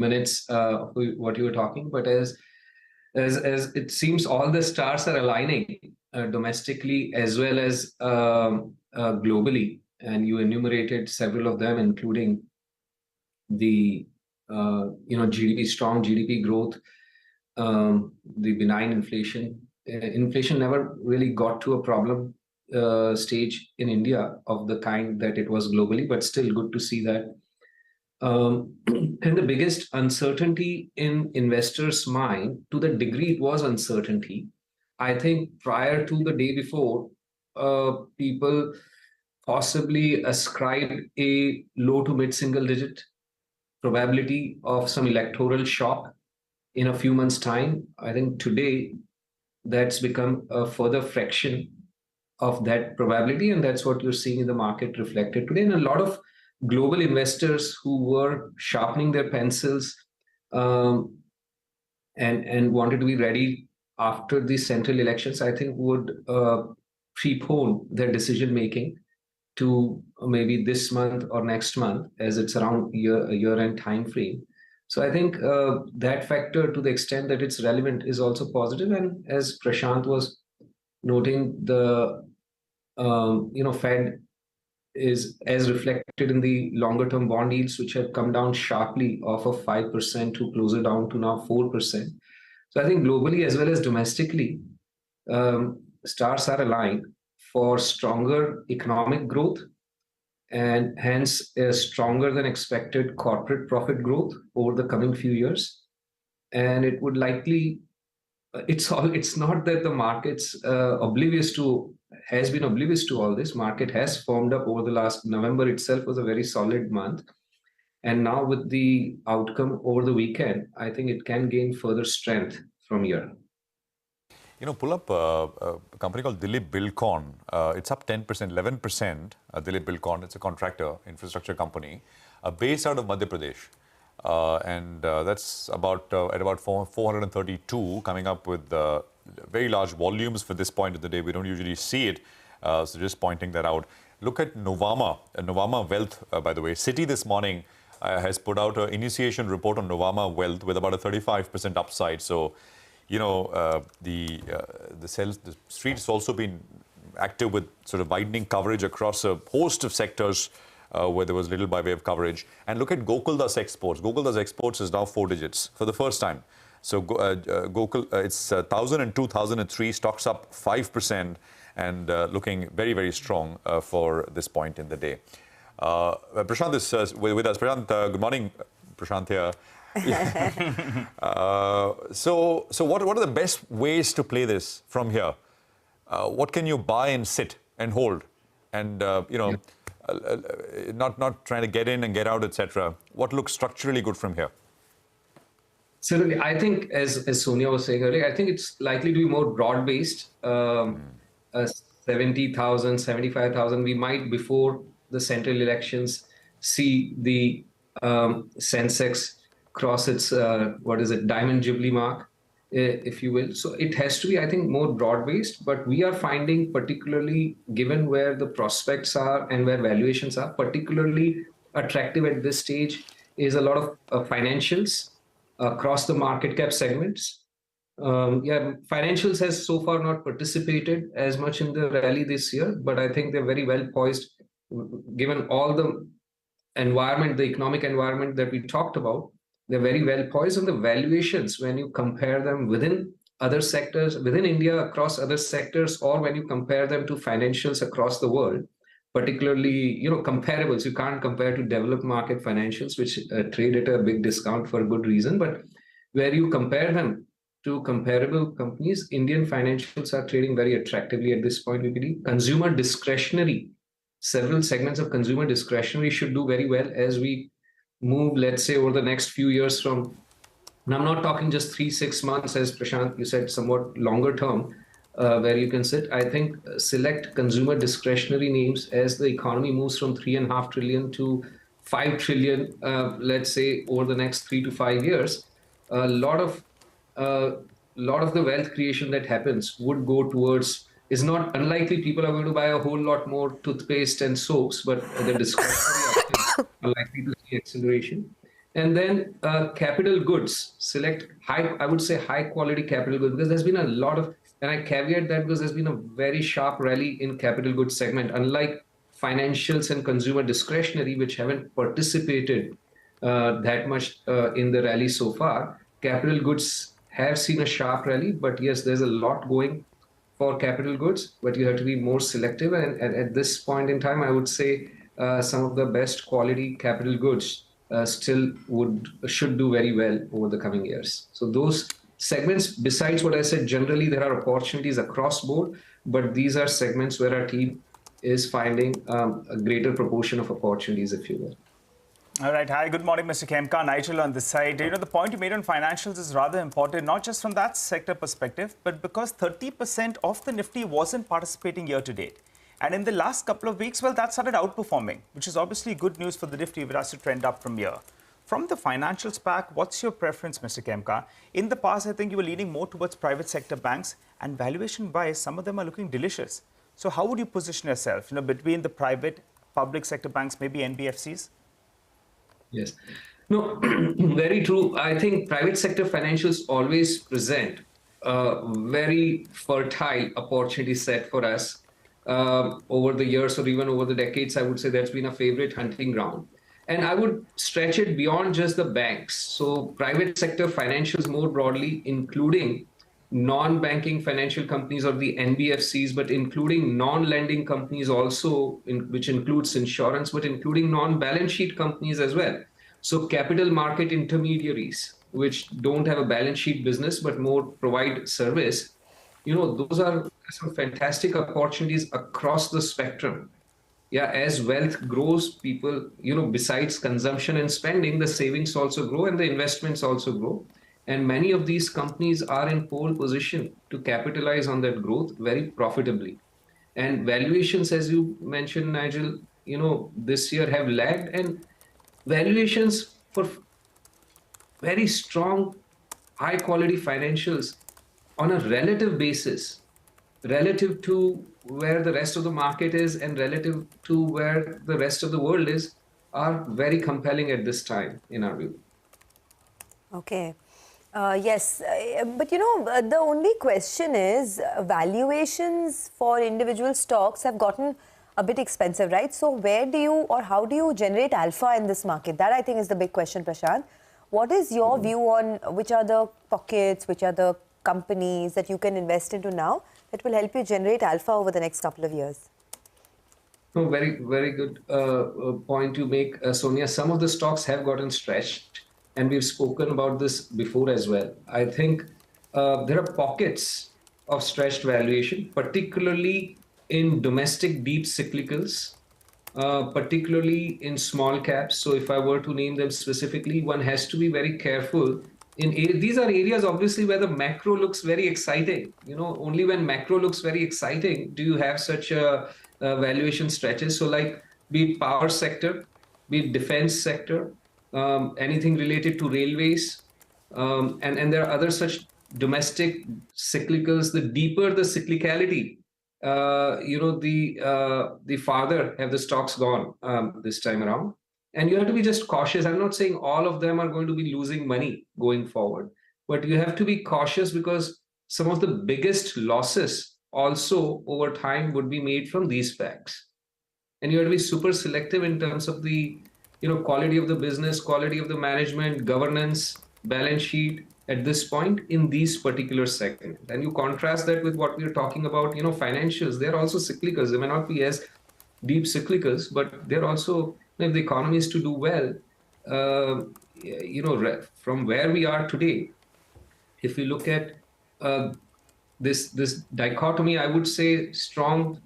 minutes what you were talking, but as it seems all the stars are aligning domestically as well as globally, and you enumerated several of them, including the GDP, strong GDP growth, the benign inflation. Inflation never really got to a problem stage in India of the kind that it was globally, but still good to see that. And the biggest uncertainty in investors' mind, to the degree it was uncertainty, I think prior to the day before, people possibly ascribed a low to mid single digit probability of some electoral shock in a few months' time. I think today that's become a further fraction of that probability, and that's what you're seeing in the market reflected today. And a lot of global investors who were sharpening their pencils and wanted to be ready after the central elections, I think would prepone their decision making to maybe this month or next month, as it's around year-end time frame. So I think that factor, to the extent that it's relevant, is also positive. And as Prashant was noting, the Fed is as reflected in the longer-term bond yields, which have come down sharply off of 5% to closer down to now 4%. So I think globally as well as domestically, stars are aligned for stronger economic growth and hence a stronger than expected corporate profit growth over the coming few years. And it would likely, it's not that the market's has been oblivious to all this. Market has formed up over the last November itself was a very solid month. And now with the outcome over the weekend, I think it can gain further strength from here. Pull up a company called Dilip Bilkon. It's up 10%, 11%. Dilip Bilkon, it's a contractor, infrastructure company, based out of Madhya Pradesh. And that's about at about 432, coming up with very large volumes for this point of the day. We don't usually see it, so just pointing that out. Look at Novama Wealth, by the way. Citi this morning has put out an initiation report on Novama Wealth with about a 35% upside. So, the street has also been active with sort of widening coverage across a host of sectors where there was little by way of coverage. And look at Gokuldas Exports. Gokuldas Exports is now 4 digits for the first time. So it's 1002, 1003, stocks up 5% and looking very, very strong for this point in the day. Prashant is with us. Prashant, good morning. Prashant here. So what are the best ways to play this from here? What can you buy and sit and hold, and not trying to get in and get out, etc. What looks structurally good from here? Certainly, I think as Sonia was saying earlier, I think it's likely to be more broad-based. 70,000, 75,000. We might, before the central elections, see the sensex cross its diamond jubilee mark, if you will. So it has to be, I think, more broad-based. But we are finding, particularly given where the prospects are and where valuations are, particularly attractive at this stage is a lot of financials across the market cap segments. Financials has so far not participated as much in the rally this year, but I think they're very well poised, given all the environment, the economic environment that we talked about. They're very well poised, and the valuations, when you compare them within other sectors, within India, across other sectors, or when you compare them to financials across the world, particularly, comparables, you can't compare to developed market financials, which trade at a big discount for a good reason. But where you compare them to comparable companies, Indian financials are trading very attractively at this point, we believe. Consumer discretionary, several segments of consumer discretionary should do very well as we move, let's say, over the next few years from, and I'm not talking just 3-6 months, as Prashant, you said, somewhat longer term, where you can sit. I think select consumer discretionary names as the economy moves from 3.5 trillion to 5 trillion, let's say, over the next 3 to 5 years. A lot of the wealth creation that happens would go towards, is not unlikely people are going to buy a whole lot more toothpaste and soaps, but the discretionary are likely to see acceleration. And then capital goods, select high, I would say high quality capital goods, because there's been a lot of, and I caveat that because there's been a very sharp rally in capital goods segment, unlike financials and consumer discretionary, which haven't participated that much in the rally so far. Capital goods have seen a sharp rally, but yes, there's a lot going for capital goods, but you have to be more selective. And at this point in time, I would say some of the best quality capital goods still should do very well over the coming years. So those segments, besides what I said, generally there are opportunities across board, but these are segments where our team is finding a greater proportion of opportunities, if you will. All right. Hi, good morning, Mr. Khemka. Nigel on this side. You know, the point you made on financials is rather important, not just from that sector perspective, but because 30% of the Nifty wasn't participating year to date. And in the last couple of weeks, well, that started outperforming, which is obviously good news for the Nifty, which has to trend up from here. From the financials pack, what's your preference, Mr. Khemka? In the past, I think you were leaning more towards private sector banks, and valuation-wise, some of them are looking delicious. So how would you position yourself, you know, between the private, public sector banks, maybe NBFCs? Yes. No, very true. I think private sector financials always present a very fertile opportunity set for us over the years or even over the decades. I would say that's been a favorite hunting ground. And I would stretch it beyond just the banks. So private sector financials more broadly, including non-banking financial companies or the NBFCs, but including non-lending companies also, which includes insurance, but including non-balance sheet companies as well. So capital market intermediaries, which don't have a balance sheet business, but more provide service, you know, those are some fantastic opportunities across the spectrum. Yeah, as wealth grows, people, you know, besides consumption and spending, the savings also grow and the investments also grow. And many of these companies are in pole position to capitalize on that growth very profitably. And valuations, as you mentioned, Nigel, you know, this year have lagged, and valuations for very strong, high quality financials on a relative basis, relative to where the rest of the market is and relative to where the rest of the world is, are very compelling at this time, in our view. Okay. Yes, but you know, the only question is valuations for individual stocks have gotten a bit expensive, right? So where do you or how do you generate alpha in this market? That I think is the big question, Prashant. What is your view on which are the pockets, which are the companies that you can invest into now that will help you generate alpha over the next couple of years? No, very, very good point to make, Sonia. Some of the stocks have gotten stretched, and we've spoken about this before as well. I think there are pockets of stretched valuation, particularly in domestic deep cyclicals, particularly in small caps. So if I were to name them specifically, one has to be very careful. These are areas, obviously, where the macro looks very exciting. You know, only when macro looks very exciting do you have such a valuation stretches. So like, be it power sector, be it defense sector, anything related to railways, and there are other such domestic cyclicals. The deeper the cyclicality, you know, the farther have the stocks gone this time around. And you have to be just cautious. I'm not saying all of them are going to be losing money going forward, but you have to be cautious because some of the biggest losses also over time would be made from these facts. And you have to be super selective in terms of the, you know, quality of the business, quality of the management, governance, balance sheet at this point in these particular segments. And you contrast that with what we're talking about, you know, financials. They're also cyclicals. They may not be as deep cyclicals, but they're also, if the economy is to do well, you know, from where we are today, if we look at this dichotomy, I would say strong,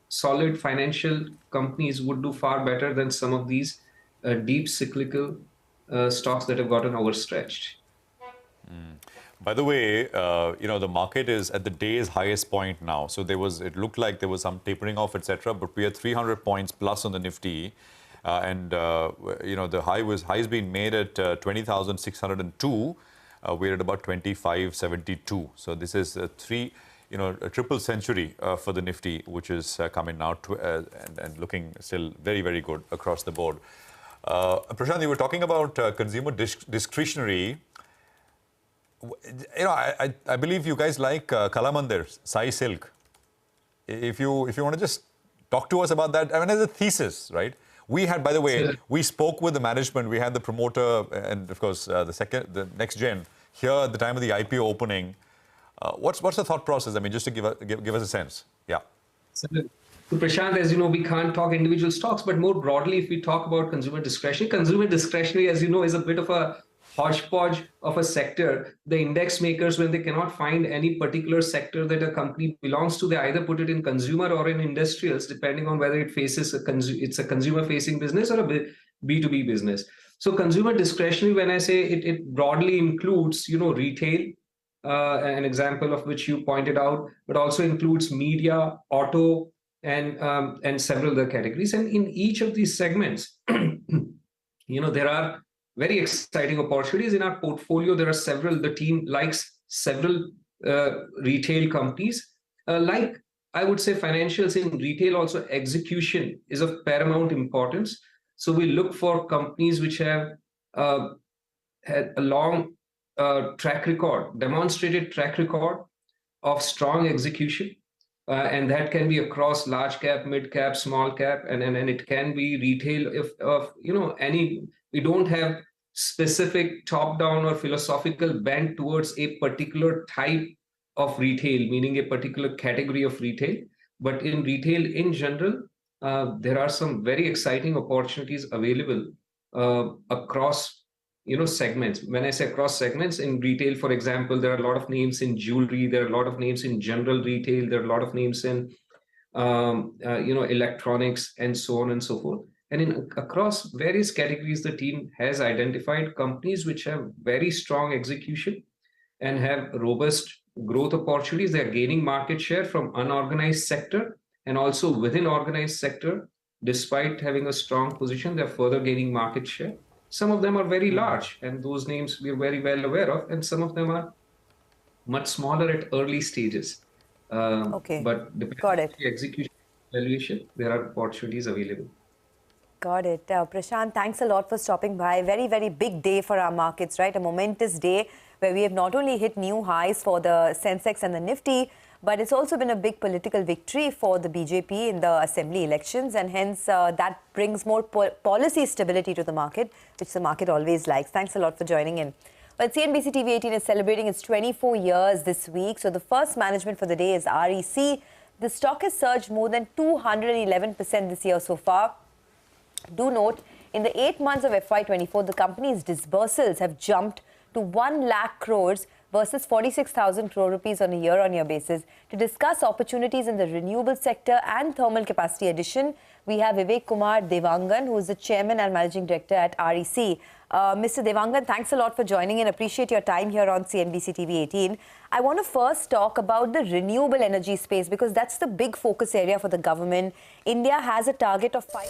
solid financial companies would do far better than some of these deep cyclical stocks that have gotten overstretched. By the way, you know, the market is at the day's highest point now. So it looked like there was some tapering off, etc. But we are 300 points plus on the Nifty. You know, the high's been made at 20,602. We're at about 2572. So this is a triple century for the Nifty, which is coming now and looking still very, very good across the board. Prashant, you were talking about consumer discretionary. I believe you guys like Kalamandir, Sai Silk. If you want to just talk to us about that, I mean, as a thesis, right? We had, by the way, we spoke with the management. We had the promoter and, of course, the next gen here at the time of the IPO opening. What's the thought process? I mean, just to give us a sense. Yeah. So, Prashant, as you know, we can't talk individual stocks, but more broadly, if we talk about consumer discretionary, as you know, is a bit of a hodgepodge of a sector. The index makers, when they cannot find any particular sector that a company belongs to, they either put it in consumer or in industrials, depending on whether it faces it's a consumer-facing business or a B2B business. So consumer discretionary, when I say it broadly includes, retail, an example of which you pointed out, but also includes media, auto, and several other categories. And in each of these segments, there are very exciting opportunities in our portfolio. There are several. The team likes several retail companies. Like I would say, financials in retail also, execution is of paramount importance. So we look for companies which have had a long demonstrated track record of strong execution. And that can be across large cap, mid cap, small cap, and it can be retail. We don't have specific top down or philosophical bent towards a particular type of retail, meaning a particular category of retail. But in retail in general, there are some very exciting opportunities available across segments. When I say across segments in retail, for example, there are a lot of names in jewelry, there are a lot of names in general retail, there are a lot of names in electronics, and so on and so forth. And across various categories, the team has identified companies which have very strong execution and have robust growth opportunities. They are gaining market share from unorganized sector and also within organized sector. Despite having a strong position, they're further gaining market share. Some of them are very large, and those names we're very well aware of, and some of them are much smaller at early stages. Okay. But depending on the execution valuation, there are opportunities available. Got it. Prashant, thanks a lot for stopping by. Very, very big day for our markets, right? A momentous day where we have not only hit new highs for the sensex and the nifty, but it's also been a big political victory for the BJP in the assembly elections, and hence that brings more policy stability to the market, which the market always likes. Thanks a lot for joining in. Well, CNBC-TV18 is celebrating its 24 years this week. So the first management for the day is REC. The stock has surged more than 211% this year so far. Do note, in the 8 months of FY24, the company's disbursals have jumped to 1 lakh crores versus 46,000 crore rupees on a year-on-year basis. To discuss opportunities in the renewable sector and thermal capacity addition, we have Vivek Kumar Devangan, who is the chairman and managing director at REC. Mr. Devangan, thanks a lot for joining in. Appreciate your time here on CNBC-TV18. I want to first talk about the renewable energy space because that's the big focus area for the government. India has a target of 5...